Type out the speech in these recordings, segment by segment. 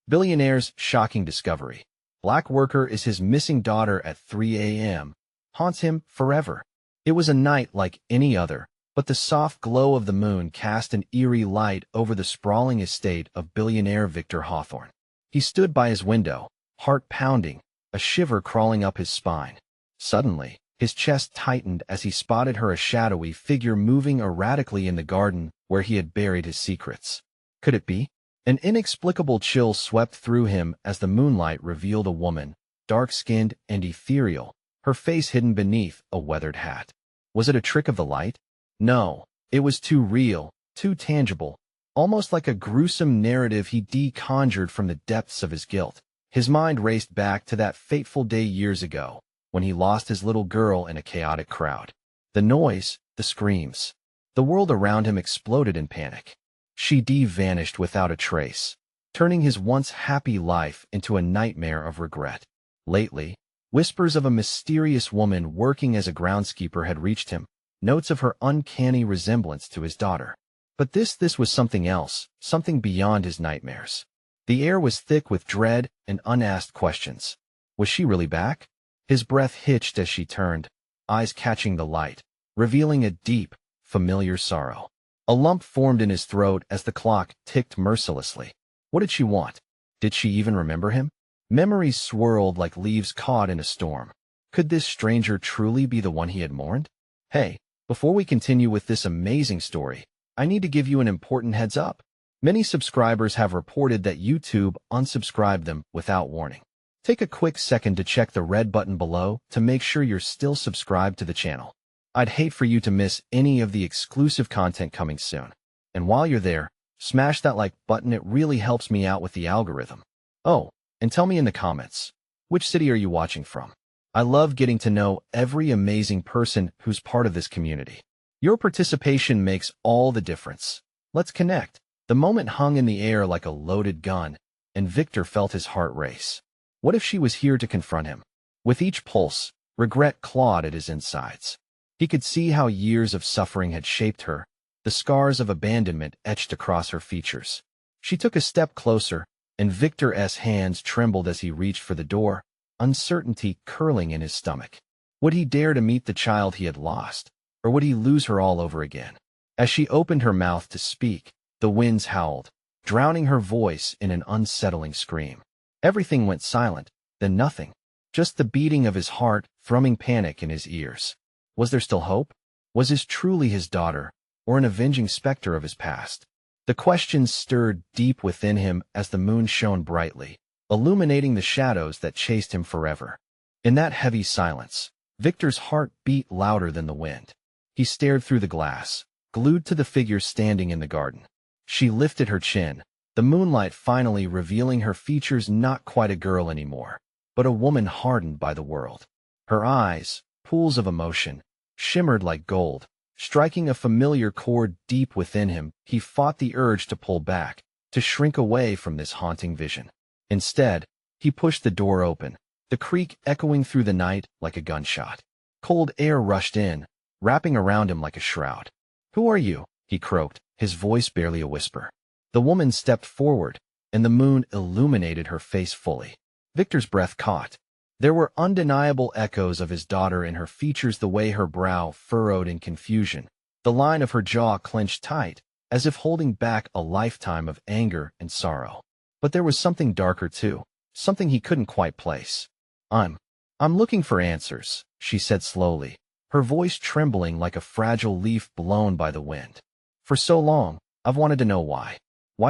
Billionaire's shocking discovery. Black worker is his missing daughter at 3 a.m. Haunts him forever. It was a night like any other, but the soft glow of the moon cast an eerie light over the sprawling estate of billionaire Victor Hawthorne. He stood by his window, heart pounding, a shiver crawling up his spine. Suddenly, his chest tightened as he spotted a shadowy figure moving erratically in the garden where he had buried his secrets. Could it be? An inexplicable chill swept through him as the moonlight revealed a woman, dark-skinned and ethereal, her face hidden beneath a weathered hat. Was it a trick of the light? No, it was too real, too tangible, almost like a gruesome narrative he deconjured from the depths of his guilt. His mind raced back to that fateful day years ago, when he lost his little girl in a chaotic crowd. The noise, the screams. The world around him exploded in panic. She vanished without a trace, turning his once happy life into a nightmare of regret. Lately, whispers of a mysterious woman working as a groundskeeper had reached him, notes of her uncanny resemblance to his daughter. But this was something else, something beyond his nightmares. The air was thick with dread and unasked questions. Was she really back? His breath hitched as she turned, eyes catching the light, revealing a deep, familiar sorrow. A lump formed in his throat as the clock ticked mercilessly. What did she want? Did she even remember him? Memories swirled like leaves caught in a storm. Could this stranger truly be the one he had mourned? Hey, before we continue with this amazing story, I need to give you an important heads up. Many subscribers have reported that YouTube unsubscribed them without warning. Take a quick second to check the red button below to make sure you're still subscribed to the channel. I'd hate for you to miss any of the exclusive content coming soon. And while you're there, smash that like button. It really helps me out with the algorithm. Oh, and tell me in the comments, which city are you watching from? I love getting to know every amazing person who's part of this community. Your participation makes all the difference. Let's connect. The moment hung in the air like a loaded gun, and Victor felt his heart race. What if she was here to confront him? With each pulse, regret clawed at his insides. He could see how years of suffering had shaped her, the scars of abandonment etched across her features. She took a step closer, and Victor's hands trembled as he reached for the door, uncertainty curling in his stomach. Would he dare to meet the child he had lost, or would he lose her all over again? As she opened her mouth to speak, the winds howled, drowning her voice in an unsettling scream. Everything went silent, then nothing. Just the beating of his heart, thrumming panic in his ears. Was there still hope? Was this truly his daughter, or an avenging specter of his past? The questions stirred deep within him as the moon shone brightly, illuminating the shadows that chased him forever. In that heavy silence, Victor's heart beat louder than the wind. He stared through the glass, glued to the figure standing in the garden. She lifted her chin, the moonlight finally revealing her features, not quite a girl anymore, but a woman hardened by the world. Her eyes, pools of emotion, shimmered like gold, striking a familiar chord deep within him. He fought the urge to pull back, to shrink away from this haunting vision. Instead, he pushed the door open, the creak echoing through the night like a gunshot. Cold air rushed in, wrapping around him like a shroud. "Who are you?" he croaked, his voice barely a whisper. The woman stepped forward, and the moon illuminated her face fully. Victor's breath caught. There were undeniable echoes of his daughter in her features, the way her brow furrowed in confusion, the line of her jaw clenched tight, as if holding back a lifetime of anger and sorrow. But there was something darker too, something he couldn't quite place. I'm looking for answers," she said slowly, her voice trembling like a fragile leaf blown by the wind. "For so long, I've wanted to know why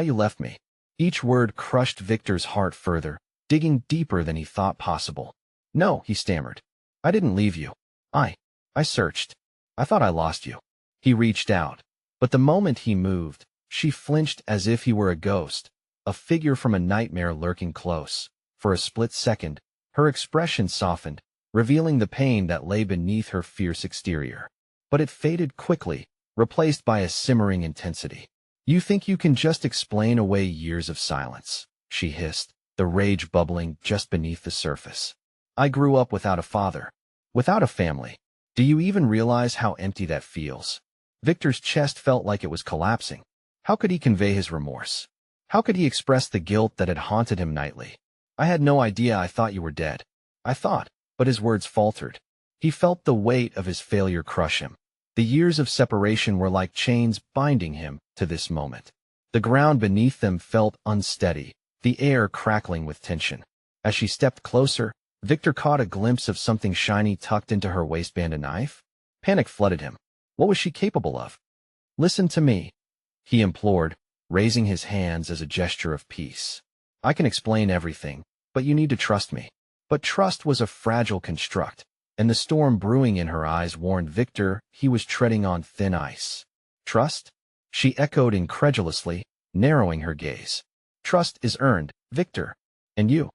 you left me." Each word crushed Victor's heart further, digging deeper than he thought possible. "No," he stammered. "I didn't leave you. I searched. I thought I lost you." He reached out, but the moment he moved, she flinched as if he were a ghost, a figure from a nightmare lurking close. For a split second, her expression softened, revealing the pain that lay beneath her fierce exterior. But it faded quickly, replaced by a simmering intensity. "You think you can just explain away years of silence," she hissed, the rage bubbling just beneath the surface. "I grew up without a father, without a family. Do you even realize how empty that feels?" Victor's chest felt like it was collapsing. How could he convey his remorse? How could he express the guilt that had haunted him nightly? I had no idea. I thought you were dead. I thought, but his words faltered. He felt the weight of his failure crush him. The years of separation were like chains binding him to this moment. The ground beneath them felt unsteady, the air crackling with tension. As she stepped closer, Victor caught a glimpse of something shiny tucked into her waistband, a knife. Panic flooded him. What was she capable of? Listen to me, he implored, raising his hands as a gesture of peace. I can explain everything, but you need to trust me. But trust was a fragile construct, and the storm brewing in her eyes warned Victor he was treading on thin ice. Trust? She echoed incredulously, narrowing her gaze. Trust is earned, Victor. And you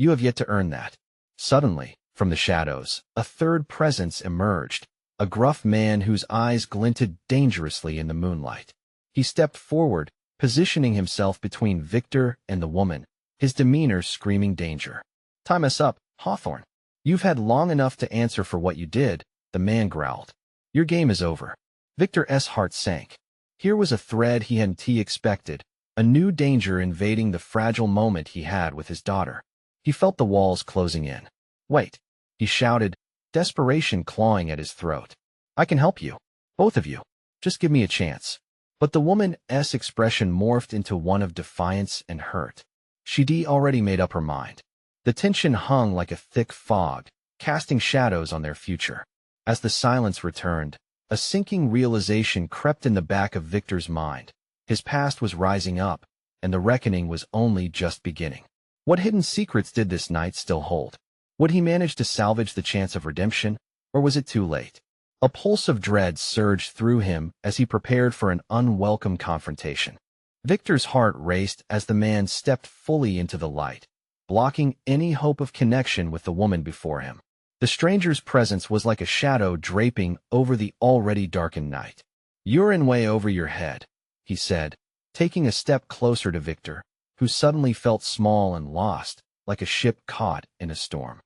have yet to earn that. Suddenly, from the shadows, a third presence emerged, a gruff man whose eyes glinted dangerously in the moonlight. He stepped forward, positioning himself between Victor and the woman, his demeanor screaming danger. Time us up, Hawthorne. You've had long enough to answer for what you did, the man growled. Your game is over. Victor's heart sank. Here was a thread he hadn't expected, a new danger invading the fragile moment he had with his daughter. He felt the walls closing in. Wait, he shouted, desperation clawing at his throat. I can help you. Both of you. Just give me a chance. But the woman's expression morphed into one of defiance and hurt. She'd already made up her mind. The tension hung like a thick fog, casting shadows on their future. As the silence returned, a sinking realization crept in the back of Victor's mind. His past was rising up, and the reckoning was only just beginning. What hidden secrets did this night still hold? Would he manage to salvage the chance of redemption, or was it too late? A pulse of dread surged through him as he prepared for an unwelcome confrontation. Victor's heart raced as the man stepped fully into the light, blocking any hope of connection with the woman before him. The stranger's presence was like a shadow draping over the already darkened night. You're in way over your head, he said, taking a step closer to Victor, who suddenly felt small and lost, like a ship caught in a storm.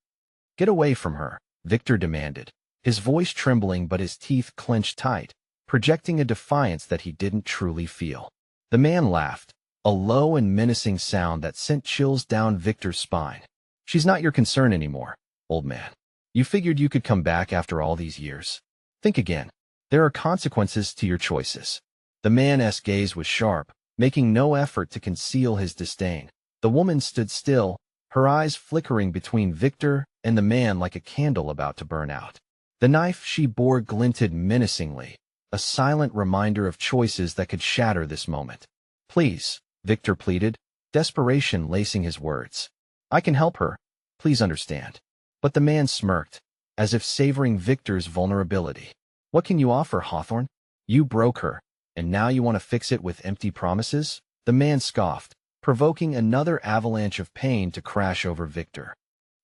Get away from her, Victor demanded, his voice trembling but his teeth clenched tight, projecting a defiance that he didn't truly feel. The man laughed, a low and menacing sound that sent chills down Victor's spine. She's not your concern anymore, old man. You figured you could come back after all these years. Think again. There are consequences to your choices. The man's gaze was sharp, making no effort to conceal his disdain. The woman stood still, her eyes flickering between Victor and the man like a candle about to burn out. The knife she bore glinted menacingly, a silent reminder of choices that could shatter this moment. Please, Victor pleaded, desperation lacing his words. I can help her. Please understand. But the man smirked, as if savoring Victor's vulnerability. What can you offer, Hawthorne? You broke her, and now you want to fix it with empty promises? The man scoffed, provoking another avalanche of pain to crash over Victor.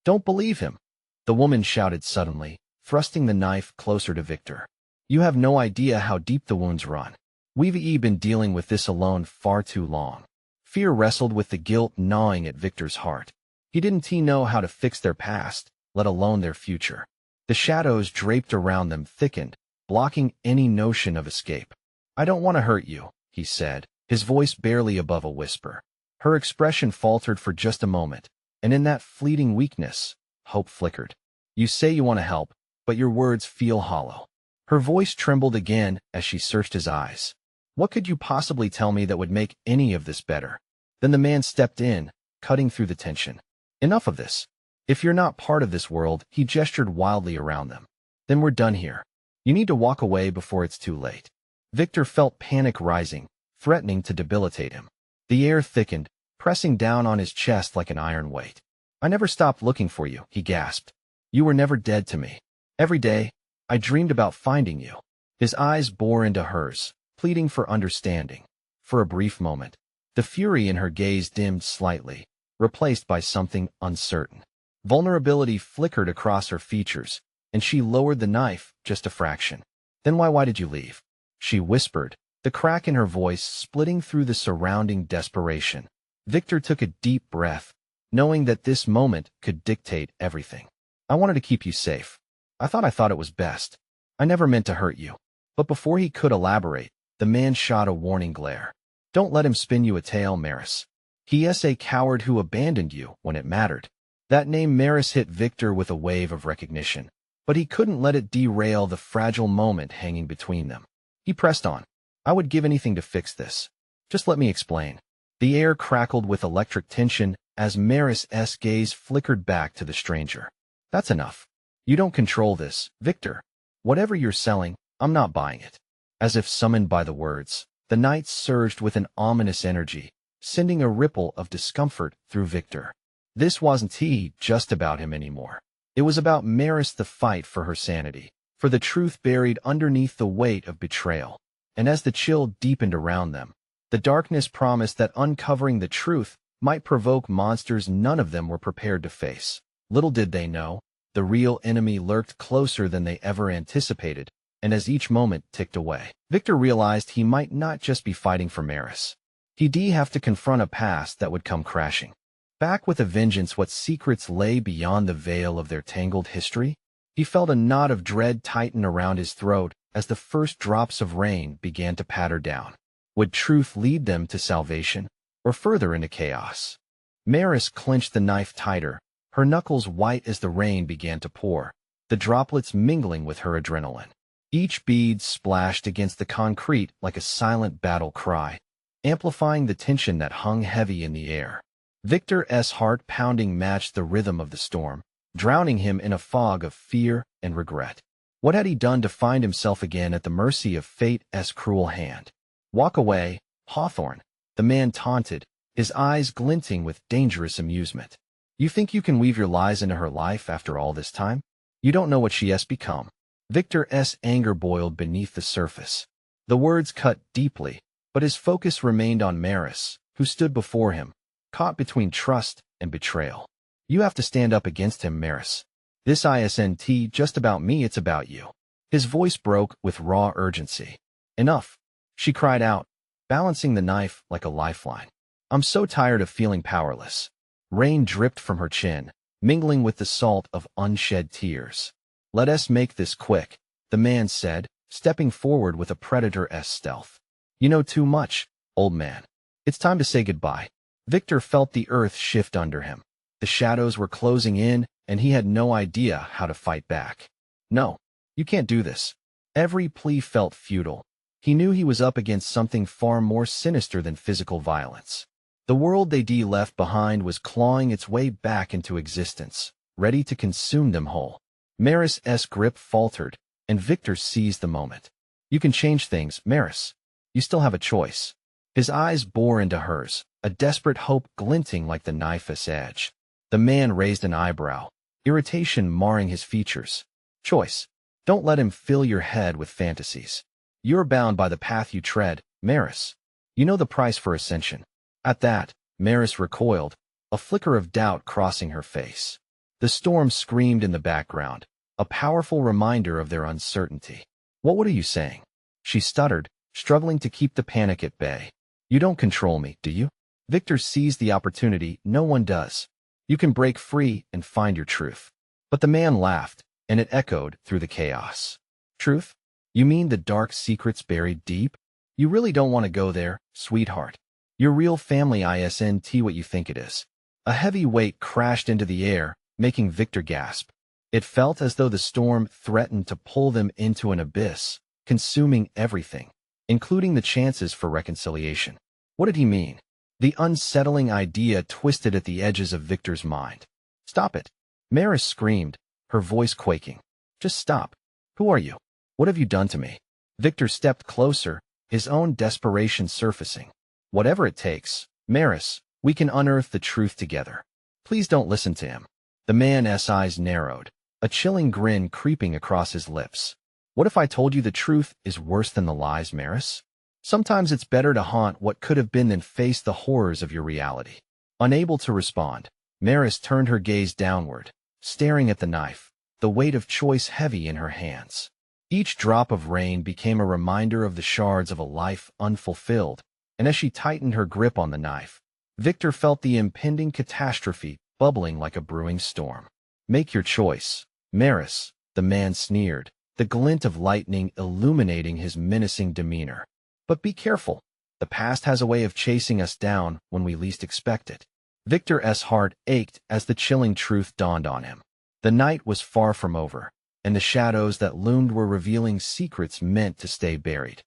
Don't believe him, the woman shouted suddenly, thrusting the knife closer to Victor. You have no idea how deep the wounds run. We've been dealing with this alone far too long. Fear wrestled with the guilt gnawing at Victor's heart. He didn't know how to fix their past, let alone their future. The shadows draped around them thickened, blocking any notion of escape. I don't want to hurt you, he said, his voice barely above a whisper. Her expression faltered for just a moment, and in that fleeting weakness, hope flickered. You say you want to help, but your words feel hollow. Her voice trembled again as she searched his eyes. What could you possibly tell me that would make any of this better? Then the man stepped in, cutting through the tension. Enough of this. If you're not part of this world, he gestured wildly around them. Then we're done here. You need to walk away before it's too late. Victor felt panic rising, threatening to debilitate him. The air thickened, pressing down on his chest like an iron weight. I never stopped looking for you, he gasped. You were never dead to me. Every day, I dreamed about finding you. His eyes bore into hers, pleading for understanding. For a brief moment, the fury in her gaze dimmed slightly, replaced by something uncertain. Vulnerability flickered across her features, and she lowered the knife just a fraction. Then why did you leave? She whispered, the crack in her voice splitting through the surrounding desperation. Victor took a deep breath, knowing that this moment could dictate everything. I wanted to keep you safe. I thought it was best. I never meant to hurt you. But before he could elaborate, the man shot a warning glare. Don't let him spin you a tale, Maris. He is a coward who abandoned you when it mattered. That name Maris hit Victor with a wave of recognition, but he couldn't let it derail the fragile moment hanging between them. He pressed on. I would give anything to fix this. Just let me explain. The air crackled with electric tension as Maris's gaze flickered back to the stranger. That's enough. You don't control this, Victor. Whatever you're selling, I'm not buying it. As if summoned by the words, the night surged with an ominous energy, sending a ripple of discomfort through Victor. This wasn't just about him anymore. It was about Maris, the fight for her sanity, for the truth buried underneath the weight of betrayal. And as the chill deepened around them, the darkness promised that uncovering the truth might provoke monsters none of them were prepared to face. Little did they know, the real enemy lurked closer than they ever anticipated, and as each moment ticked away, Victor realized he might not just be fighting for Maris. He'd have to confront a past that would come crashing. Back with a vengeance, what secrets lay beyond the veil of their tangled history? He felt a knot of dread tighten around his throat as the first drops of rain began to patter down. Would truth lead them to salvation, or further into chaos? Maris clenched the knife tighter, her knuckles white as the rain began to pour, the droplets mingling with her adrenaline. Each bead splashed against the concrete like a silent battle cry, amplifying the tension that hung heavy in the air. Victor's heart pounding matched the rhythm of the storm, drowning him in a fog of fear and regret. What had he done to find himself again at the mercy of fate's cruel hand? Walk away, Hawthorne, the man taunted, his eyes glinting with dangerous amusement. You think you can weave your lies into her life after all this time? You don't know what she has become. Victor's anger boiled beneath the surface. The words cut deeply, but his focus remained on Maris, who stood before him, caught between trust and betrayal. You have to stand up against him, Maris. This isn't just about me, it's about you. His voice broke with raw urgency. Enough, she cried out, balancing the knife like a lifeline. I'm so tired of feeling powerless. Rain dripped from her chin, mingling with the salt of unshed tears. Let us make this quick, the man said, stepping forward with a predator's stealth. You know too much, old man. It's time to say goodbye. Victor felt the earth shift under him. The shadows were closing in, and he had no idea how to fight back. No, you can't do this. Every plea felt futile. He knew he was up against something far more sinister than physical violence. The world they'd left behind was clawing its way back into existence, ready to consume them whole. Maris's grip faltered, and Victor seized the moment. You can change things, Maris. You still have a choice. His eyes bore into hers, a desperate hope glinting like the knife's edge. The man raised an eyebrow, irritation marring his features. Choice. Don't let him fill your head with fantasies. You're bound by the path you tread, Maris. You know the price for ascension. At that, Maris recoiled, a flicker of doubt crossing her face. The storm screamed in the background, a powerful reminder of their uncertainty. What are you saying? She stuttered, struggling to keep the panic at bay. You don't control me, do you? Victor seized the opportunity. No one does. You can break free and find your truth. But the man laughed, and it echoed through the chaos. Truth? You mean the dark secrets buried deep? You really don't want to go there, sweetheart. Your real family isn't what you think it is. A heavy weight crashed into the air, making Victor gasp. It felt as though the storm threatened to pull them into an abyss, consuming everything, including the chances for reconciliation. What did he mean? The unsettling idea twisted at the edges of Victor's mind. Stop it. Maris screamed, her voice quaking. Just stop. Who are you? What have you done to me? Victor stepped closer, his own desperation surfacing. Whatever it takes, Maris, we can unearth the truth together. Please don't listen to him. The man's eyes narrowed, a chilling grin creeping across his lips. What if I told you the truth is worse than the lies, Maris? Sometimes it's better to haunt what could have been than face the horrors of your reality. Unable to respond, Maris turned her gaze downward, staring at the knife, the weight of choice heavy in her hands. Each drop of rain became a reminder of the shards of a life unfulfilled, and as she tightened her grip on the knife, Victor felt the impending catastrophe bubbling like a brewing storm. Make your choice, Maris, the man sneered, the glint of lightning illuminating his menacing demeanor. But be careful. The past has a way of chasing us down when we least expect it. Victor's heart ached as the chilling truth dawned on him. The night was far from over, and the shadows that loomed were revealing secrets meant to stay buried.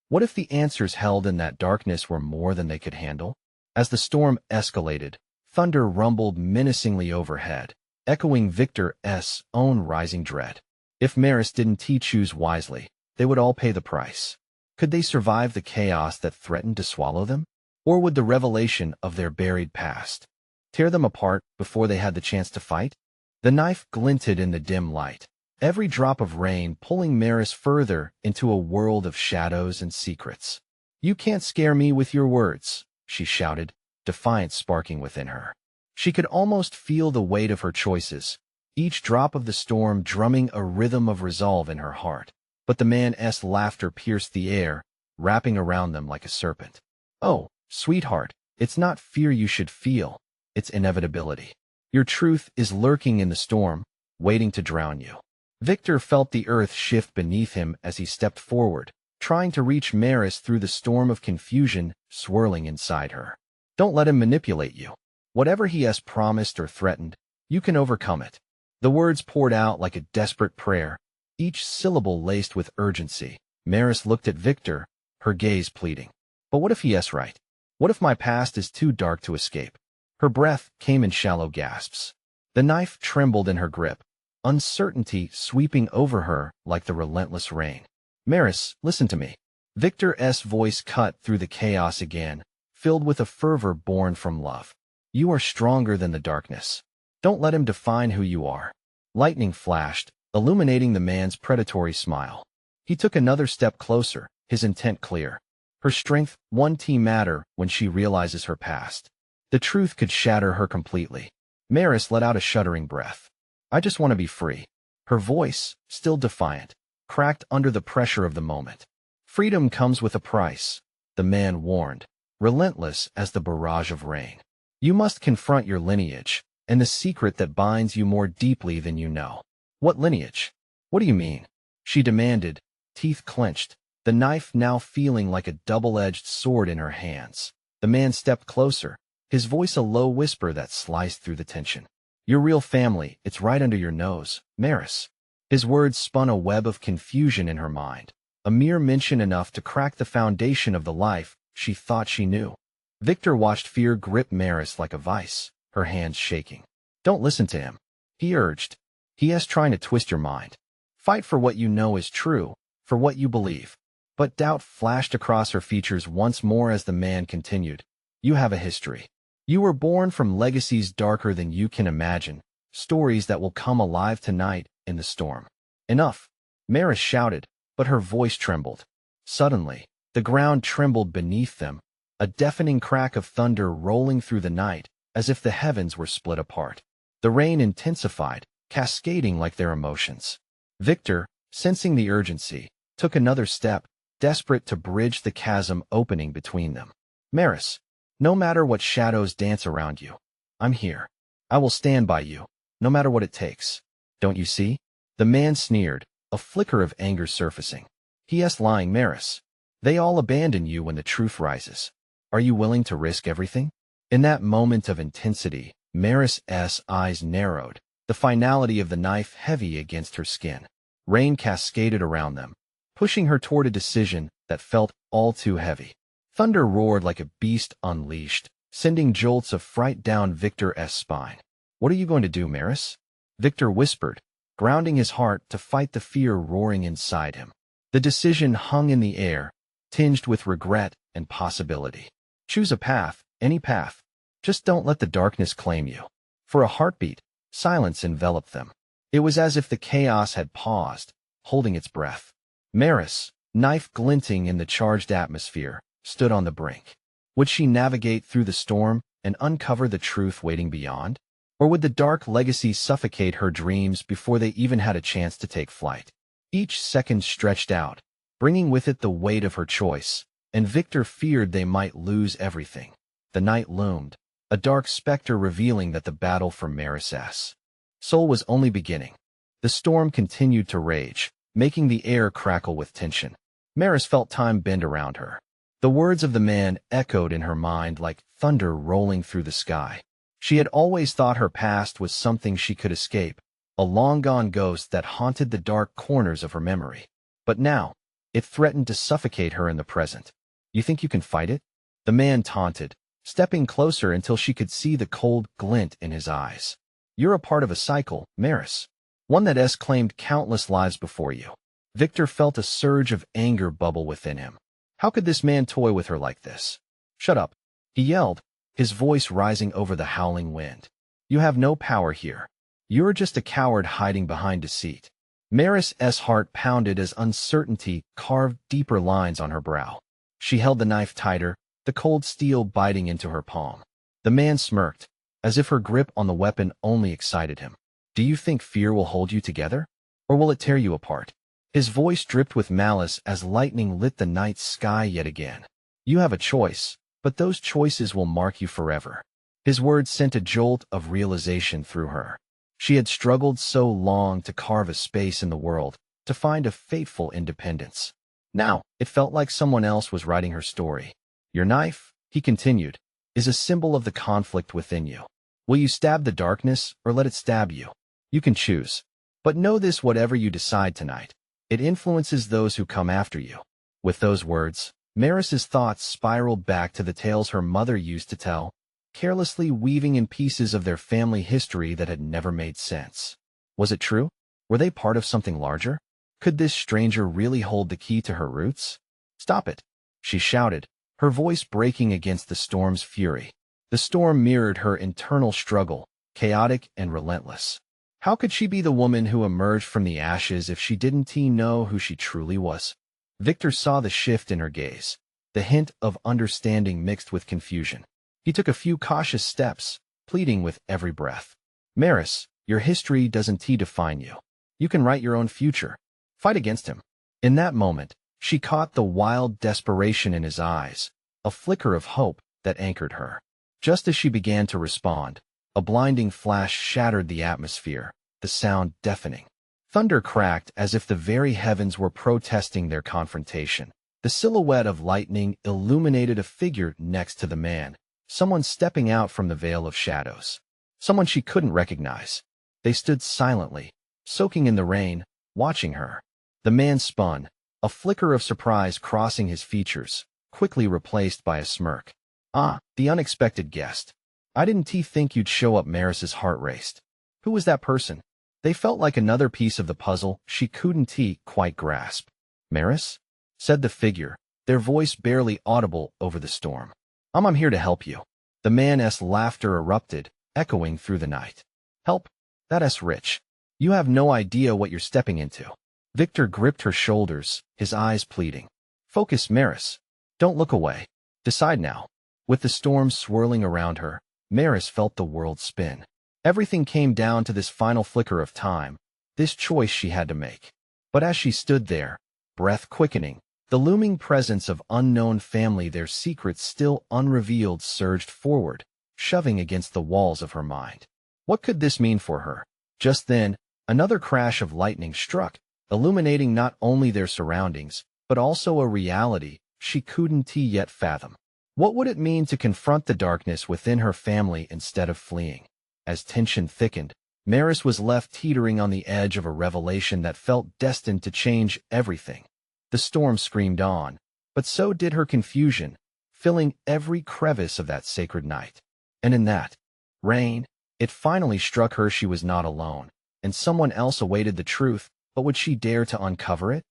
What if the answers held in that darkness were more than they could handle? As the storm escalated, thunder rumbled menacingly overhead, echoing Victor's own rising dread. If Maris didn't choose wisely, they would all pay the price. Could they survive the chaos that threatened to swallow them? Or would the revelation of their buried past tear them apart before they had the chance to fight? The knife glinted in the dim light, every drop of rain pulling Maris further into a world of shadows and secrets. "You can't scare me with your words," she shouted, defiance sparking within her. She could almost feel the weight of her choices, each drop of the storm drumming a rhythm of resolve in her heart. But the man's laughter pierced the air, wrapping around them like a serpent. "Oh, sweetheart, it's not fear you should feel, it's inevitability. Your truth is lurking in the storm, waiting to drown you." Victor felt the earth shift beneath him as he stepped forward, trying to reach Maris through the storm of confusion swirling inside her. "Don't let him manipulate you. Whatever he has promised or threatened, you can overcome it." The words poured out like a desperate prayer, each syllable laced with urgency. Maris looked at Victor, her gaze pleading. "But what if he is right? What if my past is too dark to escape?" Her breath came in shallow gasps. The knife trembled in her grip, uncertainty sweeping over her like the relentless rain. "Maris, listen to me." Victor's voice cut through the chaos again, filled with a fervor born from love. "You are stronger than the darkness. Don't let him define who you are." Lightning flashed, illuminating the man's predatory smile. He took another step closer, his intent clear. Her strength won't matter when she realizes her past. The truth could shatter her completely. Maris let out a shuddering breath. "I just want to be free." Her voice, still defiant, cracked under the pressure of the moment. "Freedom comes with a price," the man warned, relentless as the barrage of rain. "You must confront your lineage, and the secret that binds you more deeply than you know." "What lineage? What do you mean?" she demanded, teeth clenched, the knife now feeling like a double-edged sword in her hands. The man stepped closer, his voice a low whisper that sliced through the tension. "Your real family, it's right under your nose, Maris." His words spun a web of confusion in her mind, a mere mention enough to crack the foundation of the life she thought she knew. Victor watched fear grip Maris like a vice, her hands shaking. "Don't listen to him," he urged. "He is trying to twist your mind. Fight for what you know is true, for what you believe." But doubt flashed across her features once more as the man continued. "You have a history. You were born from legacies darker than you can imagine, stories that will come alive tonight in the storm." "Enough," Maris shouted, but her voice trembled. Suddenly, the ground trembled beneath them, a deafening crack of thunder rolling through the night, as if the heavens were split apart. The rain intensified, cascading like their emotions. Victor, sensing the urgency, took another step, desperate to bridge the chasm opening between them. "Maris, no matter what shadows dance around you, I'm here. I will stand by you, no matter what it takes. Don't you see?" The man sneered, a flicker of anger surfacing. "He is lying, Maris. They all abandon you when the truth rises. Are you willing to risk everything?" In that moment of intensity, Maris's eyes narrowed, the finality of the knife heavy against her skin. Rain cascaded around them, pushing her toward a decision that felt all too heavy. Thunder roared like a beast unleashed, sending jolts of fright down Victor's spine. "What are you going to do, Maris?" Victor whispered, grounding his heart to fight the fear roaring inside him. The decision hung in the air, tinged with regret and possibility. "Choose a path, any path. Just don't let the darkness claim you." For a heartbeat, silence enveloped them. It was as if the chaos had paused, holding its breath. Maris, knife glinting in the charged atmosphere, stood on the brink. Would she navigate through the storm and uncover the truth waiting beyond? Or would the dark legacy suffocate her dreams before they even had a chance to take flight? Each second stretched out, bringing with it the weight of her choice, and Victor feared they might lose everything. The night loomed, a dark specter revealing that the battle for Maris's soul was only beginning. The storm continued to rage, making the air crackle with tension. Maris felt time bend around her. The words of the man echoed in her mind like thunder rolling through the sky. She had always thought her past was something she could escape, a long-gone ghost that haunted the dark corners of her memory. But now, it threatened to suffocate her in the present. You think you can fight it? The man taunted, stepping closer until she could see the cold glint in his eyes. You're a part of a cycle, Maris. One that has claimed countless lives before you. Victor felt a surge of anger bubble within him. How could this man toy with her like this? Shut up, he yelled, his voice rising over the howling wind. You have no power here. You're just a coward hiding behind deceit. Maris's heart pounded as uncertainty carved deeper lines on her brow. She held the knife tighter, the cold steel biting into her palm. The man smirked, as if her grip on the weapon only excited him. Do you think fear will hold you together? Or will it tear you apart? His voice dripped with malice as lightning lit the night sky yet again. You have a choice, but those choices will mark you forever. His words sent a jolt of realization through her. She had struggled so long to carve a space in the world, to find a fateful independence. Now, it felt like someone else was writing her story. Your knife, he continued, is a symbol of the conflict within you. Will you stab the darkness or let it stab you? You can choose. But know this: whatever you decide tonight, it influences those who come after you. With those words, Maris's thoughts spiraled back to the tales her mother used to tell, carelessly weaving in pieces of their family history that had never made sense. Was it true? Were they part of something larger? Could this stranger really hold the key to her roots? Stop it, she shouted, her voice breaking against the storm's fury. The storm mirrored her internal struggle, chaotic and relentless. How could she be the woman who emerged from the ashes if she didn't know who she truly was? Victor saw the shift in her gaze, the hint of understanding mixed with confusion. He took a few cautious steps, pleading with every breath. Maris, your history doesn't define you. You can write your own future. Fight against him. In that moment, she caught the wild desperation in his eyes, a flicker of hope that anchored her. Just as she began to respond, a blinding flash shattered the atmosphere, the sound deafening. Thunder cracked as if the very heavens were protesting their confrontation. The silhouette of lightning illuminated a figure next to the man, someone stepping out from the veil of shadows. Someone she couldn't recognize. They stood silently, soaking in the rain, watching her. The man spun, a flicker of surprise crossing his features, quickly replaced by a smirk. Ah, the unexpected guest. I didn't think you'd show up. Maris's heart raced. Who was that person? They felt like another piece of the puzzle she couldn't quite grasp. Maris? Said the figure, their voice barely audible over the storm. I'm here to help you. The man's laughter erupted, echoing through the night. Help? That's rich. You have no idea what you're stepping into. Victor gripped her shoulders, his eyes pleading. Focus, Maris. Don't look away. Decide now. With the storm swirling around her, Maris felt the world spin. Everything came down to this final flicker of time, this choice she had to make. But as she stood there, breath quickening, the looming presence of unknown family, their secrets still unrevealed, surged forward, shoving against the walls of her mind. What could this mean for her? Just then, another crash of lightning struck, illuminating not only their surroundings, but also a reality she couldn't yet fathom. What would it mean to confront the darkness within her family instead of fleeing? As tension thickened, Maris was left teetering on the edge of a revelation that felt destined to change everything. The storm screamed on, but so did her confusion, filling every crevice of that sacred night. And in that rain, it finally struck her she was not alone, and someone else awaited the truth, but would she dare to uncover it?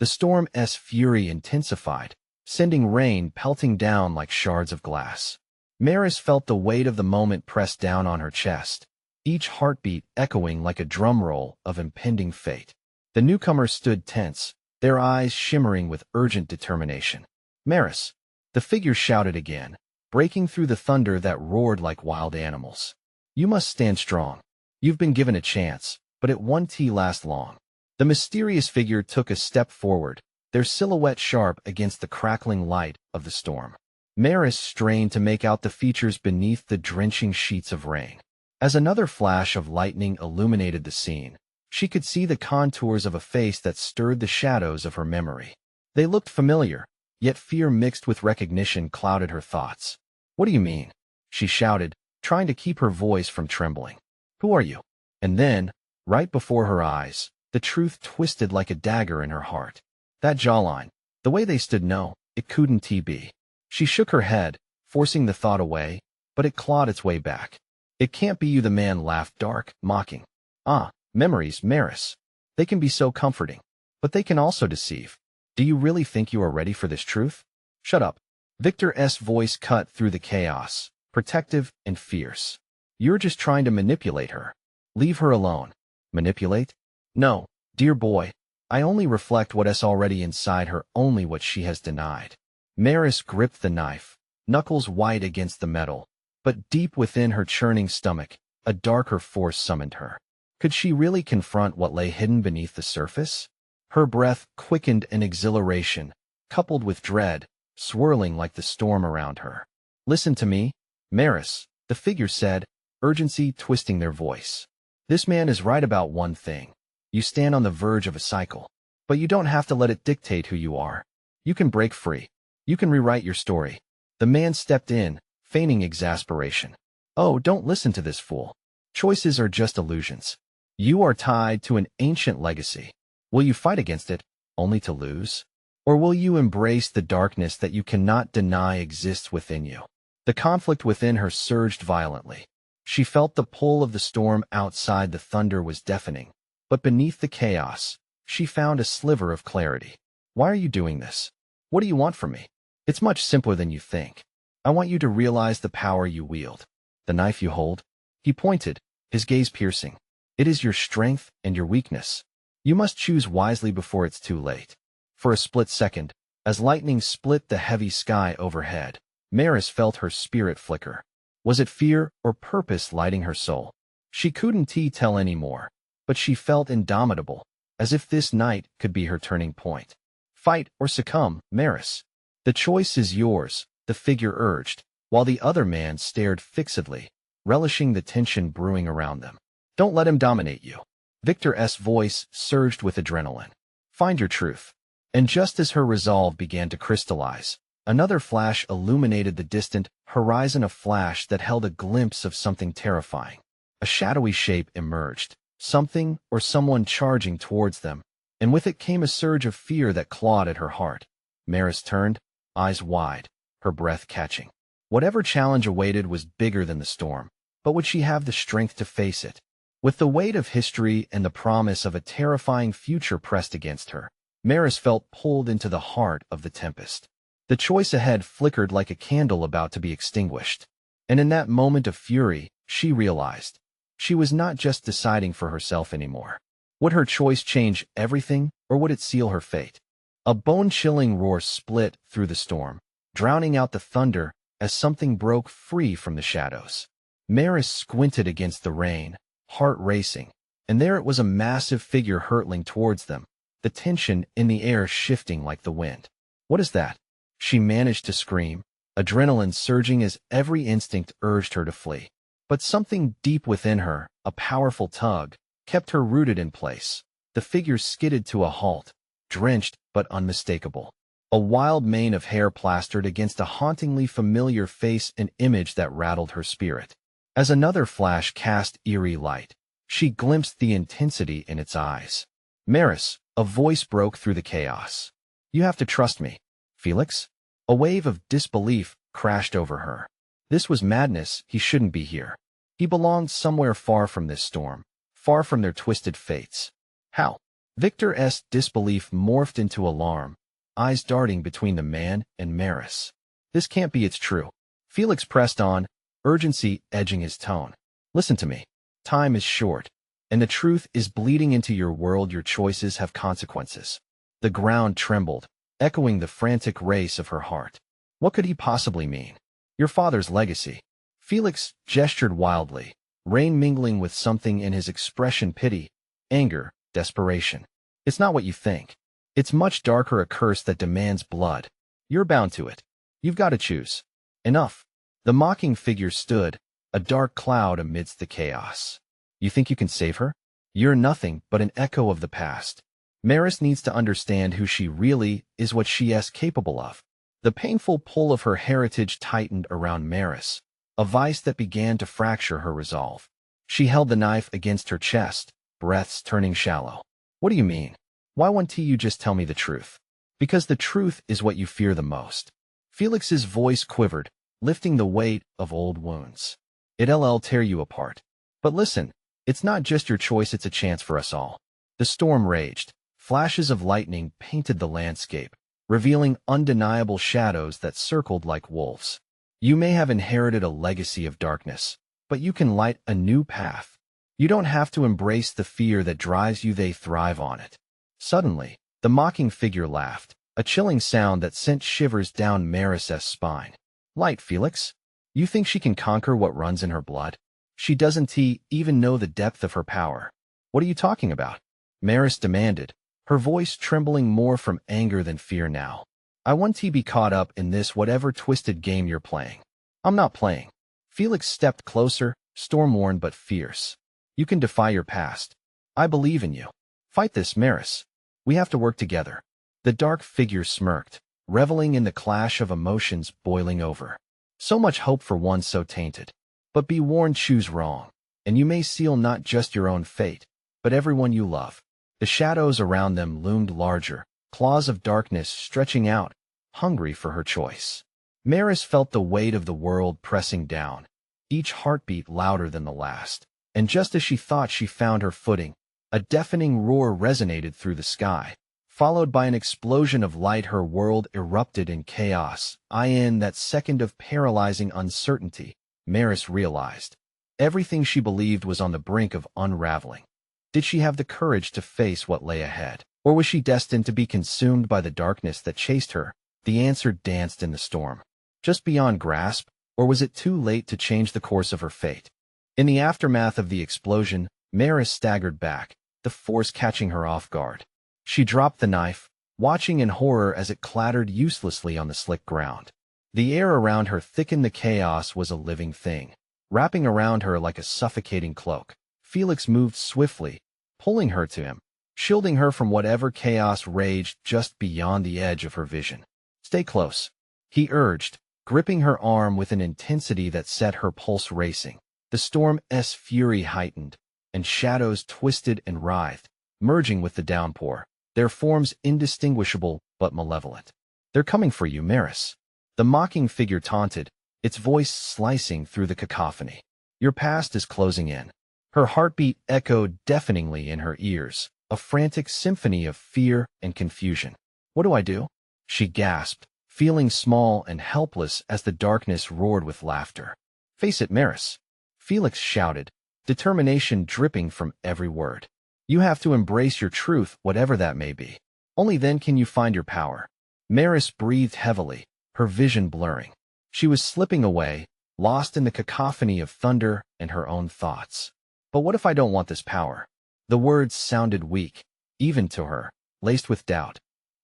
The storm's fury intensified, sending rain pelting down like shards of glass. Maris felt the weight of the moment press down on her chest, each heartbeat echoing like a drum roll of impending fate. The newcomers stood tense, their eyes shimmering with urgent determination. Maris, the figure shouted again, breaking through the thunder that roared like wild animals. You must stand strong. You've been given a chance, but it won't last long. The mysterious figure took a step forward, their silhouette sharp against the crackling light of the storm. Maris strained to make out the features beneath the drenching sheets of rain. As another flash of lightning illuminated the scene, she could see the contours of a face that stirred the shadows of her memory. They looked familiar, Yet fear mixed with recognition clouded her thoughts. "What do you mean?" she shouted, trying to keep her voice from trembling. "Who are you?" And then, right before her eyes, the truth twisted like a dagger in her heart. That jawline, the way they stood, no, it couldn't be. She shook her head, forcing the thought away, but it clawed its way back. "It can't be you," the man laughed, dark, mocking. "Ah, memories, Maris. They can be so comforting, but they can also deceive. Do you really think you are ready for this truth?" "Shut up." Victor's voice cut through the chaos, protective and fierce. "You're just trying to manipulate her. Leave her alone." "Manipulate? No, dear boy. I only reflect what's already inside her, only what she has denied." Maris gripped the knife, knuckles white against the metal, but deep within her churning stomach, a darker force summoned her. Could she really confront what lay hidden beneath the surface? Her breath quickened in exhilaration, coupled with dread, swirling like the storm around her. "Listen to me, Maris," the figure said, urgency twisting their voice. "This man is right about one thing. You stand on the verge of a cycle, but you don't have to let it dictate who you are. You can break free. You can rewrite your story." The man stepped in, feigning exasperation. "Oh, don't listen to this fool. Choices are just illusions. You are tied to an ancient legacy. Will you fight against it, only to lose? Or will you embrace the darkness that you cannot deny exists within you?" The conflict within her surged violently. She felt the pull of the storm outside. The thunder was deafening, but beneath the chaos, she found a sliver of clarity. "Why are you doing this? What do you want from me?" "It's much simpler than you think. I want you to realize the power you wield. The knife you hold." He pointed, his gaze piercing. "It is your strength and your weakness. You must choose wisely before it's too late." For a split second, as lightning split the heavy sky overhead, Maris felt her spirit flicker. Was it fear or purpose lighting her soul? She couldn't tell anymore, but she felt indomitable, as if this night could be her turning point. "Fight or succumb, Maris. The choice is yours," the figure urged, while the other man stared fixedly, relishing the tension brewing around them. "Don't let him dominate you." Victor's voice surged with adrenaline. "Find your truth." And just as her resolve began to crystallize, another flash illuminated the distant horizon, a flash that held a glimpse of something terrifying. A shadowy shape emerged, something or someone charging towards them, and with it came a surge of fear that clawed at her heart. Maris turned, eyes wide, her breath catching. Whatever challenge awaited was bigger than the storm, but would she have the strength to face it? With the weight of history and the promise of a terrifying future pressed against her, Maris felt pulled into the heart of the tempest. The choice ahead flickered like a candle about to be extinguished, and in that moment of fury, she realized she was not just deciding for herself anymore. Would her choice change everything, or would it seal her fate? A bone-chilling roar split through the storm, drowning out the thunder as something broke free from the shadows. Maris squinted against the rain, heart racing, and there it was, a massive figure hurtling towards them, the tension in the air shifting like the wind. "What is that?" She managed to scream, adrenaline surging as every instinct urged her to flee. But something deep within her, a powerful tug, kept her rooted in place. The figure skidded to a halt, drenched but unmistakable. A wild mane of hair plastered against a hauntingly familiar face, an image that rattled her spirit. As another flash cast eerie light, she glimpsed the intensity in its eyes. "Maris," a voice broke through the chaos. "You have to trust me." "Felix?" A wave of disbelief crashed over her. This was madness. He shouldn't be here. He belonged somewhere far from this storm, far from their twisted fates. How? Victor's disbelief morphed into alarm, eyes darting between the man and Maris. "This can't be, it's true." Felix pressed on, urgency edging his tone. "Listen to me. Time is short, and the truth is bleeding into your world. Your choices have consequences." The ground trembled, echoing the frantic race of her heart. What could he possibly mean? "Your father's legacy." Felix gestured wildly, rain mingling with something in his expression: pity, anger, desperation. "It's not what you think. It's much darker, a curse that demands blood. You're bound to it. You've got to choose." "Enough." The mocking figure stood, a dark cloud amidst the chaos. "You think you can save her? You're nothing but an echo of the past. Maris needs to understand who she really is, what she is capable of." The painful pull of her heritage tightened around Maris, a vice that began to fracture her resolve. She held the knife against her chest, breaths turning shallow. What do you mean? Why won't you just tell me the truth? Because the truth is what you fear the most. Felix's voice quivered, lifting the weight of old wounds. It'll tear you apart. But listen, it's not just your choice, it's a chance for us all. The storm raged. Flashes of lightning painted the landscape, revealing undeniable shadows that circled like wolves. You may have inherited a legacy of darkness, but you can light a new path. You don't have to embrace the fear that drives you, they thrive on it. Suddenly, the mocking figure laughed, a chilling sound that sent shivers down Maris's spine. Light, Felix. You think she can conquer what runs in her blood? She doesn't even know the depth of her power. What are you talking about? Maris demanded, her voice trembling more from anger than fear now. I want to be caught up in this whatever twisted game you're playing. I'm not playing. Felix stepped closer, storm-worn but fierce. You can defy your past. I believe in you. Fight this, Maris. We have to work together. The dark figure smirked, reveling in the clash of emotions boiling over. So much hope for one so tainted. But be warned, choose wrong, and you may seal not just your own fate, but everyone you love. The shadows around them loomed larger, claws of darkness stretching out, hungry for her choice. Maris felt the weight of the world pressing down, each heartbeat louder than the last. And just as she thought she found her footing, a deafening roar resonated through the sky. Followed by an explosion of light, her world erupted in chaos. In that second of paralyzing uncertainty, Maris realized everything she believed was on the brink of unraveling. Did she have the courage to face what lay ahead? Or was she destined to be consumed by the darkness that chased her? The answer danced in the storm. Just beyond grasp, or was it too late to change the course of her fate? In the aftermath of the explosion, Maris staggered back, the force catching her off guard. She dropped the knife, watching in horror as it clattered uselessly on the slick ground. The air around her thickened. The chaos was a living thing, wrapping around her like a suffocating cloak. Felix moved swiftly, pulling her to him, shielding her from whatever chaos raged just beyond the edge of her vision. Stay close, he urged, gripping her arm with an intensity that set her pulse racing. The storm's fury heightened, and shadows twisted and writhed, merging with the downpour, their forms indistinguishable but malevolent. They're coming for you, Maris. The mocking figure taunted, its voice slicing through the cacophony. Your past is closing in. Her heartbeat echoed deafeningly in her ears, a frantic symphony of fear and confusion. What do I do? She gasped, feeling small and helpless as the darkness roared with laughter. Face it, Maris. Felix shouted, determination dripping from every word. You have to embrace your truth, whatever that may be. Only then can you find your power. Maris breathed heavily, her vision blurring. She was slipping away, lost in the cacophony of thunder and her own thoughts. But what if I don't want this power? The words sounded weak, even to her, laced with doubt.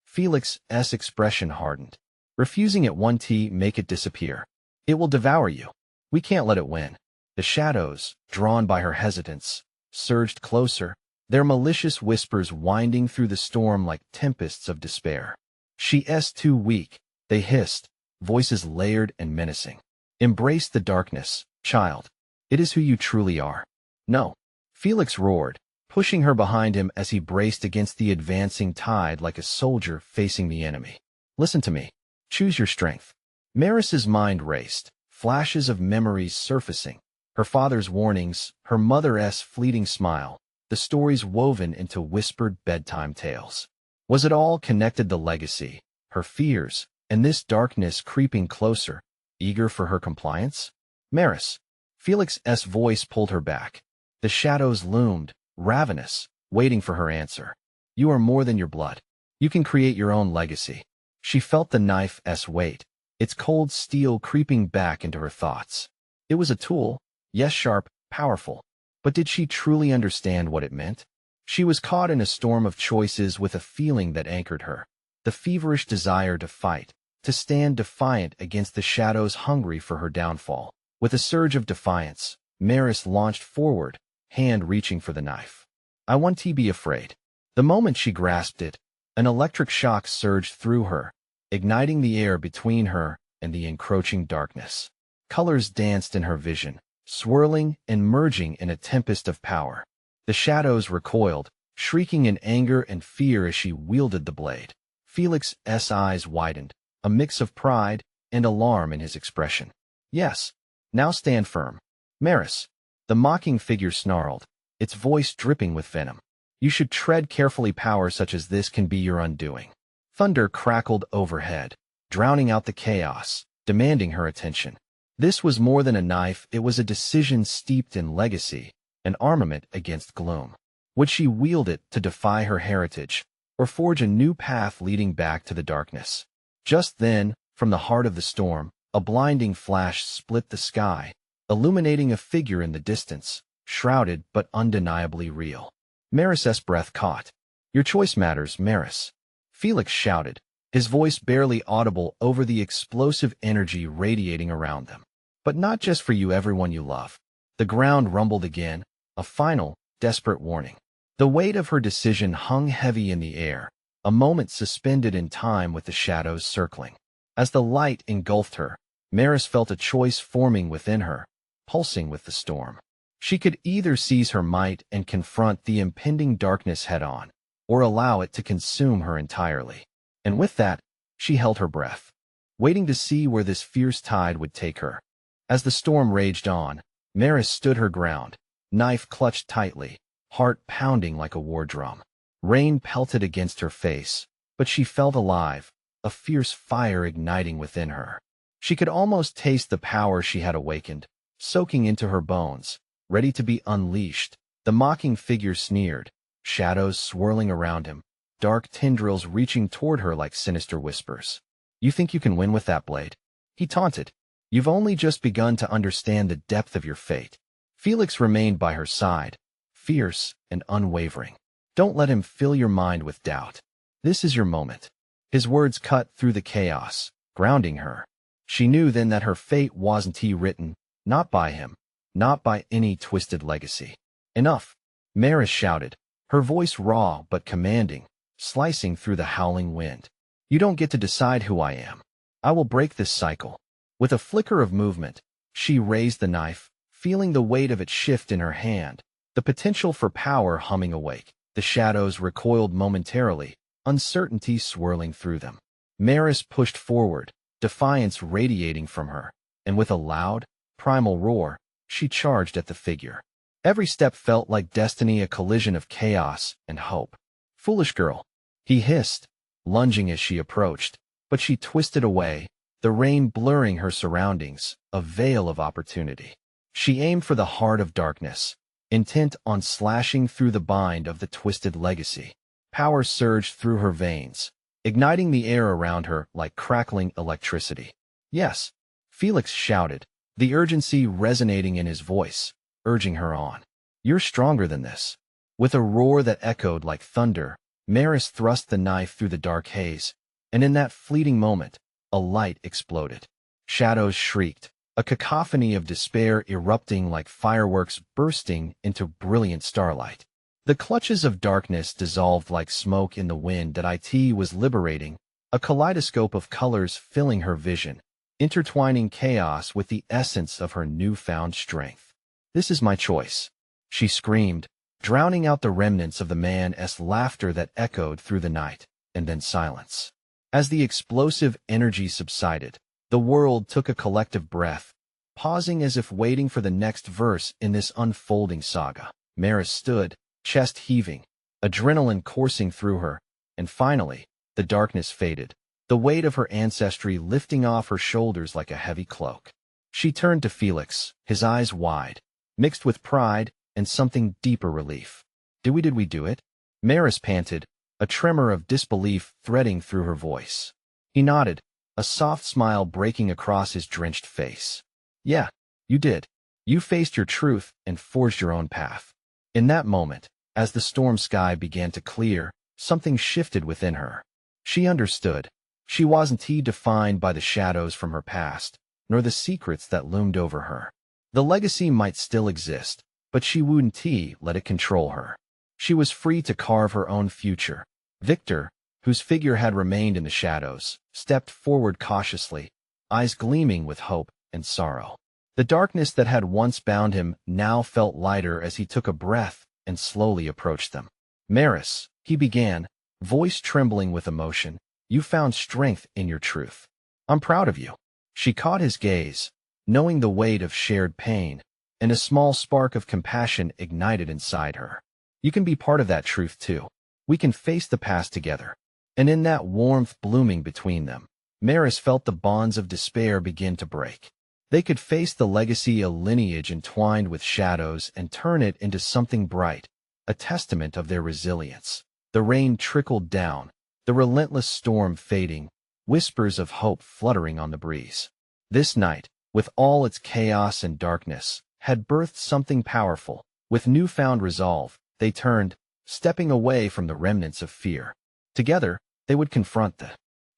Felix's expression hardened. Refusing it won't make it disappear. It will devour you. We can't let it win. The shadows, drawn by her hesitance, surged closer, their malicious whispers winding through the storm like tempests of despair. She's too weak, they hissed, voices layered and menacing. Embrace the darkness, child. It is who you truly are. No. Felix roared, pushing her behind him as he braced against the advancing tide like a soldier facing the enemy. Listen to me. Choose your strength. Maris's mind raced, flashes of memories surfacing. Her father's warnings, her mother's fleeting smile, the stories woven into whispered bedtime tales. Was it all connected? The legacy, her fears, and this darkness creeping closer, eager for her compliance? Maris. Felix's voice pulled her back. The shadows loomed, ravenous, waiting for her answer. You are more than your blood. You can create your own legacy. She felt the knife's weight, its cold steel creeping back into her thoughts. It was a tool, yes, sharp, powerful. But did she truly understand what it meant? She was caught in a storm of choices with a feeling that anchored her. The feverish desire to fight, to stand defiant against the shadows hungry for her downfall. With a surge of defiance, Maris launched forward, hand reaching for the knife. I want to be afraid. The moment she grasped it, an electric shock surged through her, igniting the air between her and the encroaching darkness. Colors danced in her vision, swirling and merging in a tempest of power. The shadows recoiled, shrieking in anger and fear as she wielded the blade. Felix's eyes widened, a mix of pride and alarm in his expression. "Yes, now stand firm." "Maris," the mocking figure snarled, its voice dripping with venom. "You should tread carefully. Power such as this can be your undoing." Thunder crackled overhead, drowning out the chaos, demanding her attention. This was more than a knife, it was a decision steeped in legacy, an armament against gloom. Would she wield it to defy her heritage, or forge a new path leading back to the darkness? Just then, from the heart of the storm, a blinding flash split the sky, illuminating a figure in the distance, shrouded but undeniably real. Maris's breath caught. "Your choice matters, Maris," Felix shouted, his voice barely audible over the explosive energy radiating around them. "But not just for you, everyone you love." The ground rumbled again, a final, desperate warning. The weight of her decision hung heavy in the air, a moment suspended in time with the shadows circling. As the light engulfed her, Maris felt a choice forming within her, pulsing with the storm. She could either seize her might and confront the impending darkness head-on, or allow it to consume her entirely. And with that, she held her breath, waiting to see where this fierce tide would take her. As the storm raged on, Maris stood her ground, knife clutched tightly, heart pounding like a war drum. Rain pelted against her face, but she felt alive, a fierce fire igniting within her. She could almost taste the power she had awakened, soaking into her bones, ready to be unleashed. The mocking figure sneered, shadows swirling around him, dark tendrils reaching toward her like sinister whispers. "You think you can win with that blade?" he taunted. "You've only just begun to understand the depth of your fate." Felix remained by her side, fierce and unwavering. "Don't let him fill your mind with doubt. This is your moment." His words cut through the chaos, grounding her. She knew then that her fate wasn't written, not by him, not by any twisted legacy. "Enough," Maris shouted, her voice raw but commanding, slicing through the howling wind. "You don't get to decide who I am. I will break this cycle." With a flicker of movement, she raised the knife, feeling the weight of it shift in her hand, the potential for power humming awake. The shadows recoiled momentarily, uncertainty swirling through them. Maris pushed forward, defiance radiating from her, and with a loud, primal roar, she charged at the figure. Every step felt like destiny, a collision of chaos and hope. "Foolish girl," he hissed, lunging as she approached, but she twisted away, the rain blurring her surroundings, a veil of opportunity. She aimed for the heart of darkness, intent on slashing through the bind of the twisted legacy. Power surged through her veins, igniting the air around her like crackling electricity. "Yes," Felix shouted, the urgency resonating in his voice, urging her on. "You're stronger than this." With a roar that echoed like thunder, Maris thrust the knife through the dark haze, and in that fleeting moment, a light exploded. Shadows shrieked, a cacophony of despair erupting like fireworks bursting into brilliant starlight. The clutches of darkness dissolved like smoke in the wind that it was liberating, a kaleidoscope of colors filling her vision, intertwining chaos with the essence of her newfound strength. "This is my choice," she screamed, drowning out the remnants of the man's laughter that echoed through the night, and then silence. As the explosive energy subsided, the world took a collective breath, pausing as if waiting for the next verse in this unfolding saga. Maris stood, chest heaving, adrenaline coursing through her, and finally, the darkness faded, the weight of her ancestry lifting off her shoulders like a heavy cloak. She turned to Felix, his eyes wide, mixed with pride and something deeper relief. Did we do it?" Maris panted, a tremor of disbelief threading through her voice. He nodded, a soft smile breaking across his drenched face. "Yeah, you did. You faced your truth and forged your own path." In that moment, as the storm sky began to clear, something shifted within her. She understood. She wasn't defined by the shadows from her past, nor the secrets that loomed over her. The legacy might still exist, but she wouldn't let it control her. She was free to carve her own future, victor whose figure had remained in the shadows, stepped forward cautiously, eyes gleaming with hope and sorrow. The darkness that had once bound him now felt lighter as he took a breath and slowly approached them. "Maris," he began, voice trembling with emotion, "you found strength in your truth. I'm proud of you." She caught his gaze, knowing the weight of shared pain, and a small spark of compassion ignited inside her. "You can be part of that truth too. We can face the past together." And in that warmth blooming between them, Maris felt the bonds of despair begin to break. They could face the legacy, a lineage entwined with shadows, and turn it into something bright, a testament of their resilience. The rain trickled down, the relentless storm fading, whispers of hope fluttering on the breeze. This night, with all its chaos and darkness, had birthed something powerful. With newfound resolve, they turned, stepping away from the remnants of fear. Together, they would confront the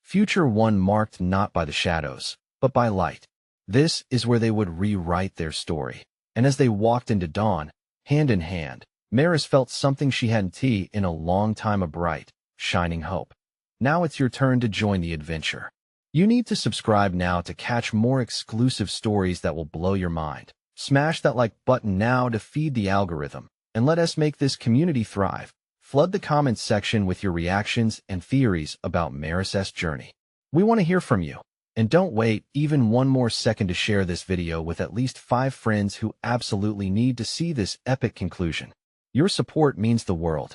future, one marked not by the shadows, but by light. This is where they would rewrite their story. And as they walked into dawn, hand in hand, Maris felt something she hadn't seen in a long time, a bright, shining hope. Now it's your turn to join the adventure. You need to subscribe now to catch more exclusive stories that will blow your mind. Smash that like button now to feed the algorithm, and let us make this community thrive. Flood the comments section with your reactions and theories about Maris's journey. We want to hear from you. And don't wait even one more second to share this video with at least 5 friends who absolutely need to see this epic conclusion. Your support means the world.